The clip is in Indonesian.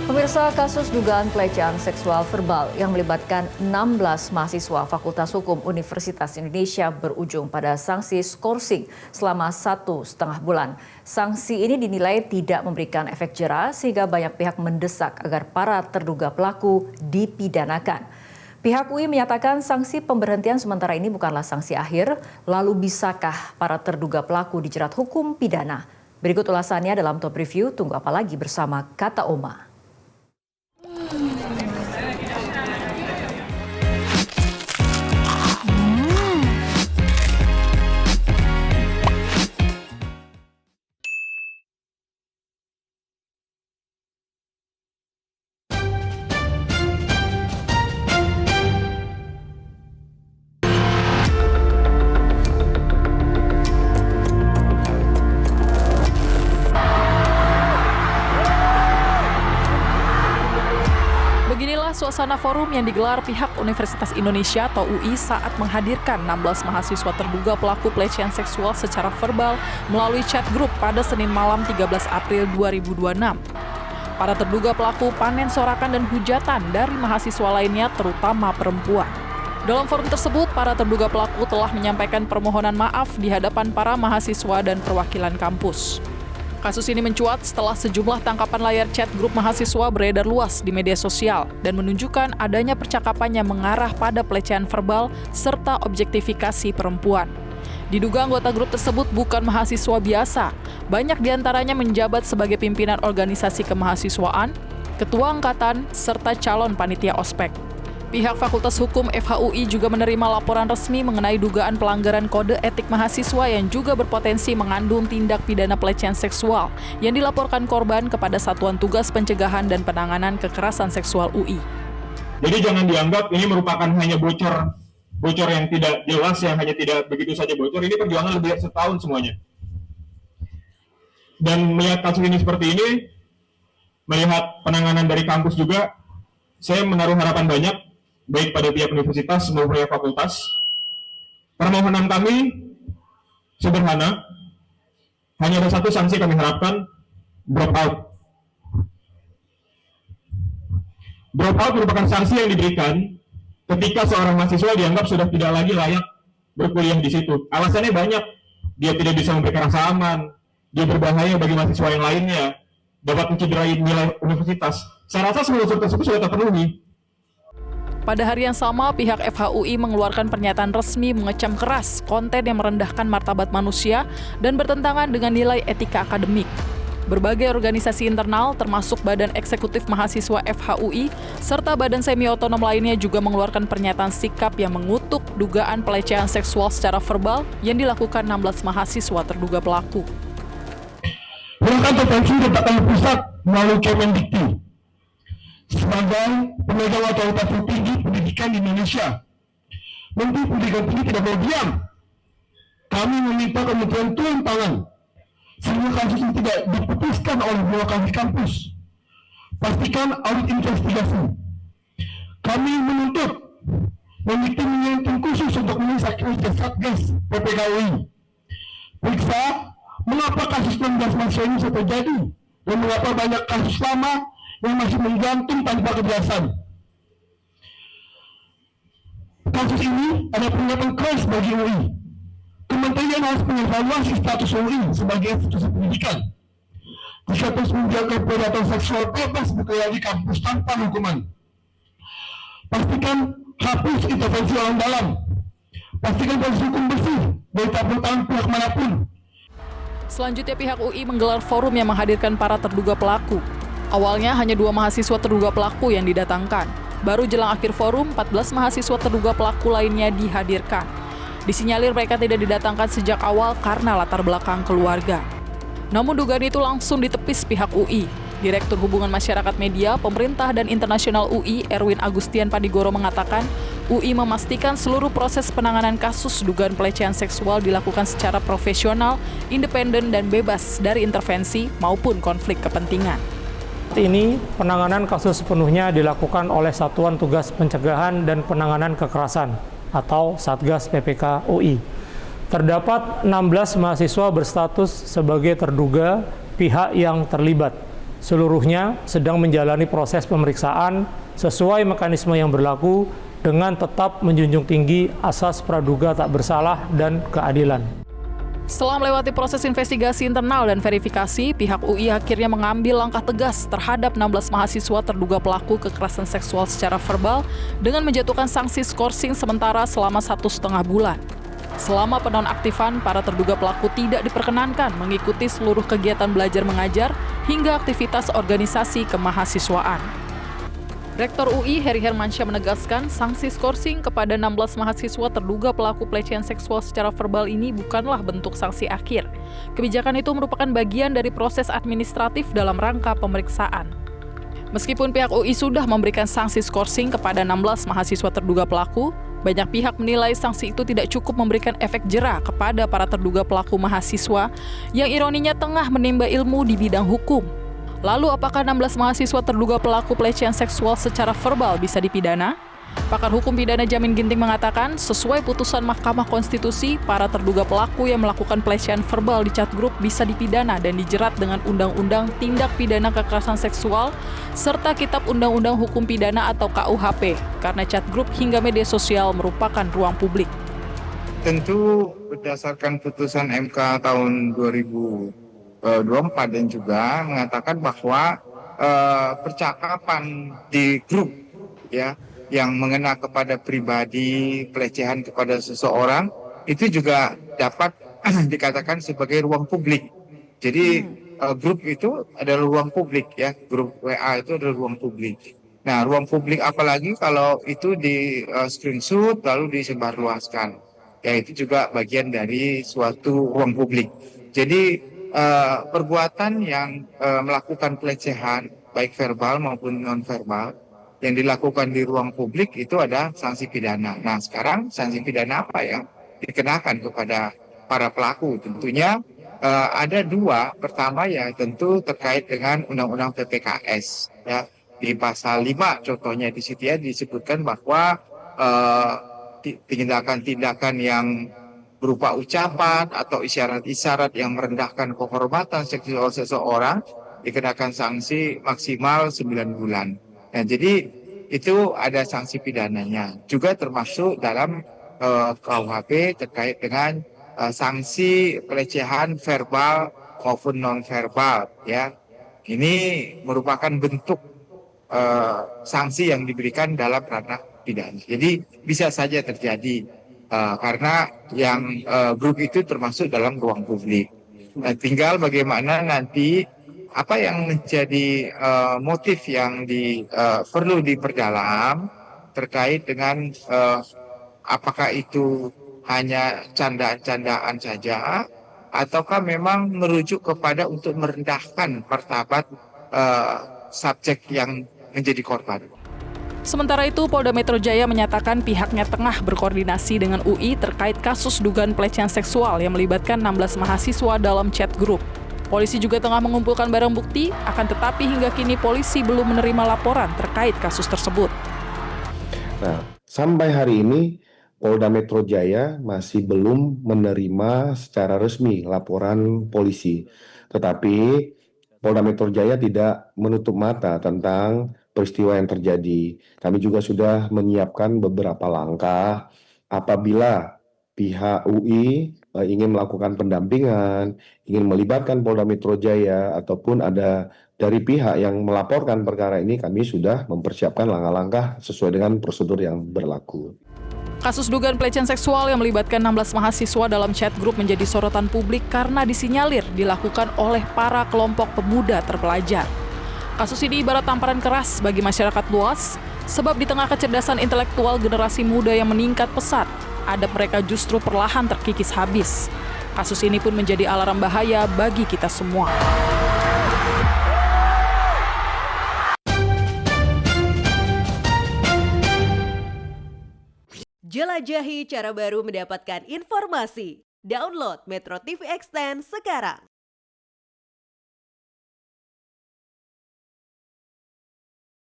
Pemirsa, kasus dugaan pelecehan seksual verbal yang melibatkan 16 mahasiswa Fakultas Hukum Universitas Indonesia berujung pada sanksi skorsing selama 1,5 bulan. Sanksi ini dinilai tidak memberikan efek jera sehingga banyak pihak mendesak agar para terduga pelaku dipidanakan. Pihak UI menyatakan sanksi pemberhentian sementara ini bukanlah sanksi akhir, lalu bisakah para terduga pelaku dijerat hukum pidana? Berikut ulasannya dalam Top Review, tunggu apa lagi bersama Kata Oma. Beginilah suasana forum yang digelar pihak Universitas Indonesia atau UI saat menghadirkan 16 mahasiswa terduga pelaku pelecehan seksual secara verbal melalui chat grup pada Senin malam 13 April 2026. Para terduga pelaku panen sorakan dan hujatan dari mahasiswa lainnya terutama perempuan. Dalam forum tersebut, para terduga pelaku telah menyampaikan permohonan maaf di hadapan para mahasiswa dan perwakilan kampus. Kasus ini mencuat setelah sejumlah tangkapan layar chat grup mahasiswa beredar luas di media sosial dan menunjukkan adanya percakapan yang mengarah pada pelecehan verbal serta objektifikasi perempuan. Diduga anggota grup tersebut bukan mahasiswa biasa, banyak diantaranya menjabat sebagai pimpinan organisasi kemahasiswaan, ketua angkatan, serta calon panitia ospek. Pihak Fakultas Hukum FHUI juga menerima laporan resmi mengenai dugaan pelanggaran kode etik mahasiswa yang juga berpotensi mengandung tindak pidana pelecehan seksual yang dilaporkan korban kepada Satuan Tugas Pencegahan dan Penanganan Kekerasan Seksual UI. Jadi jangan dianggap ini merupakan hanya bocor yang tidak jelas, yang hanya tidak begitu saja bocor. Ini perjuangan lebih dari setahun semuanya. Dan melihat kasus ini seperti ini, melihat penanganan dari kampus juga, saya menaruh harapan banyak baik pada pihak universitas maupun pihak fakultas. Permohonan kami sederhana, hanya ada satu sanksi kami harapkan, drop out. Drop out merupakan sanksi yang diberikan ketika seorang mahasiswa dianggap sudah tidak lagi layak berkuliah di situ. Alasannya banyak, dia tidak bisa memberikan rasa aman, dia berbahaya bagi mahasiswa yang lainnya, dapat mencederai nilai universitas. Saya rasa semua unsur tersebut sudah terpenuhi. Pada hari yang sama, pihak FHUI mengeluarkan pernyataan resmi mengecam keras konten yang merendahkan martabat manusia dan bertentangan dengan nilai etika akademik. Berbagai organisasi internal, termasuk Badan Eksekutif Mahasiswa FHUI, serta badan semi-otonom lainnya juga mengeluarkan pernyataan sikap yang mengutuk dugaan pelecehan seksual secara verbal yang dilakukan 16 mahasiswa terduga pelaku. Gerakan intervensi letakkan pusat melalui Kemendikti sebagai pemegang otoritas tertinggi pendidikan di Indonesia. Menteri Pendidikan Tinggi tidak mau diam. Kami meminta kementerian turun tangan sehingga kasus ini tidak diputuskan oleh birokrasi kampus. Pastikan audit investigasi. Kami menuntut Mendikti mengirim tim khusus untuk memeriksa kinerja Satgas PPKUI. Periksa mengapa kasus 16 mahasiswa ini bisa terjadi dan mengapa banyak kasus lama yang masih menggantung tanpa kejelasan. Kasus ini ada peringatan keras bagi UI. Kementerian harus mengevaluasi status UI sebagai institusi pendidikan. Jika terus menjaga predator seksual bebas berkeliaran di kampus tanpa hukuman. Pastikan hapus intervensi orang dalam. Pastikan proses hukum bersih dari campur tangan pihak manapun. Selanjutnya pihak UI menggelar forum yang menghadirkan para terduga pelaku. Awalnya hanya 2 mahasiswa terduga pelaku yang didatangkan. Baru jelang akhir forum, 14 mahasiswa terduga pelaku lainnya dihadirkan. Disinyalir mereka tidak didatangkan sejak awal karena latar belakang keluarga. Namun dugaan itu langsung ditepis pihak UI. Direktur Hubungan Masyarakat Media, Pemerintah dan Internasional UI, Erwin Agustian Padigoro mengatakan, UI memastikan seluruh proses penanganan kasus dugaan pelecehan seksual dilakukan secara profesional, independen dan bebas dari intervensi maupun konflik kepentingan. Ini penanganan kasus sepenuhnya dilakukan oleh Satuan Tugas Pencegahan dan Penanganan Kekerasan atau Satgas PPK UI. Terdapat 16 mahasiswa berstatus sebagai terduga pihak yang terlibat Seluruhnya sedang menjalani proses pemeriksaan sesuai mekanisme yang berlaku dengan tetap menjunjung tinggi asas praduga tak bersalah dan keadilan. Setelah melewati proses investigasi internal dan verifikasi, pihak UI akhirnya mengambil langkah tegas terhadap 16 mahasiswa terduga pelaku kekerasan seksual secara verbal dengan menjatuhkan sanksi skorsing sementara selama 1,5 bulan. Selama penonaktifan, para terduga pelaku tidak diperkenankan mengikuti seluruh kegiatan belajar mengajar hingga aktivitas organisasi kemahasiswaan. Rektor UI Heri Hermansyah menegaskan sanksi skorsing kepada 16 mahasiswa terduga pelaku pelecehan seksual secara verbal ini bukanlah bentuk sanksi akhir. Kebijakan itu merupakan bagian dari proses administratif dalam rangka pemeriksaan. Meskipun pihak UI sudah memberikan sanksi skorsing kepada 16 mahasiswa terduga pelaku, banyak pihak menilai sanksi itu tidak cukup memberikan efek jera kepada para terduga pelaku mahasiswa yang ironinya tengah menimba ilmu di bidang hukum. Lalu apakah 16 mahasiswa terduga pelaku pelecehan seksual secara verbal bisa dipidana? Pakar hukum pidana Jamin Ginting mengatakan, sesuai putusan Mahkamah Konstitusi, para terduga pelaku yang melakukan pelecehan verbal di chat group bisa dipidana dan dijerat dengan Undang-Undang Tindak Pidana Kekerasan Seksual serta Kitab Undang-Undang Hukum Pidana atau KUHP, karena chat group hingga media sosial merupakan ruang publik. Tentu berdasarkan putusan MK tahun 2024 dan juga mengatakan bahwa percakapan di grup ya yang mengena kepada pribadi, pelecehan kepada seseorang, itu juga dapat dikatakan sebagai ruang publik. Jadi grup itu adalah ruang publik ya, grup WA itu adalah ruang publik. Nah, ruang publik apalagi kalau itu di screenshot lalu disebarluaskan. Ya, itu juga bagian dari suatu ruang publik. Jadi perbuatan yang melakukan pelecehan baik verbal maupun non-verbal yang dilakukan di ruang publik itu ada sanksi pidana. Nah, sekarang sanksi pidana apa yang dikenakan kepada para pelaku? Tentunya ada dua. Pertama ya tentu terkait dengan Undang-Undang PPKS. Ya, di pasal 5 contohnya di situ ya disebutkan bahwa tindakan-tindakan yang berupa ucapan atau isyarat-isyarat yang merendahkan kehormatan seksual seseorang dikenakan sanksi maksimal 9 bulan. Nah, jadi itu ada sanksi pidananya. Juga termasuk dalam KUHP terkait dengan sanksi pelecehan verbal maupun non-verbal. Ya, ini merupakan bentuk sanksi yang diberikan dalam ranah pidana. Jadi bisa saja terjadi karena yang grup itu termasuk dalam ruang publik. Nah, tinggal bagaimana nanti apa yang menjadi motif yang perlu diperdalam terkait dengan apakah itu hanya candaan-candaan saja ataukah memang merujuk kepada untuk merendahkan martabat subjek yang menjadi korban. Sementara itu, Polda Metro Jaya menyatakan pihaknya tengah berkoordinasi dengan UI terkait kasus dugaan pelecehan seksual yang melibatkan 16 mahasiswa dalam chat group. Polisi juga tengah mengumpulkan barang bukti, akan tetapi hingga kini polisi belum menerima laporan terkait kasus tersebut. Nah, sampai hari ini Polda Metro Jaya masih belum menerima secara resmi laporan polisi. Tetapi Polda Metro Jaya tidak menutup mata tentang peristiwa yang terjadi. Kami juga sudah menyiapkan beberapa langkah apabila pihak UI ingin melakukan pendampingan, ingin melibatkan Polda Metro Jaya, ataupun ada dari pihak yang melaporkan perkara ini, kami sudah mempersiapkan langkah-langkah sesuai dengan prosedur yang berlaku. Kasus dugaan pelecehan seksual yang melibatkan 16 mahasiswa dalam chat group menjadi sorotan publik karena disinyalir dilakukan oleh para kelompok pemuda terpelajar. Kasus ini ibarat tamparan keras bagi masyarakat luas, sebab di tengah kecerdasan intelektual generasi muda yang meningkat pesat, adab mereka justru perlahan terkikis habis. Kasus ini pun menjadi alarm bahaya bagi kita semua. Jelajahi cara baru mendapatkan informasi. Download Metro TV Extend sekarang.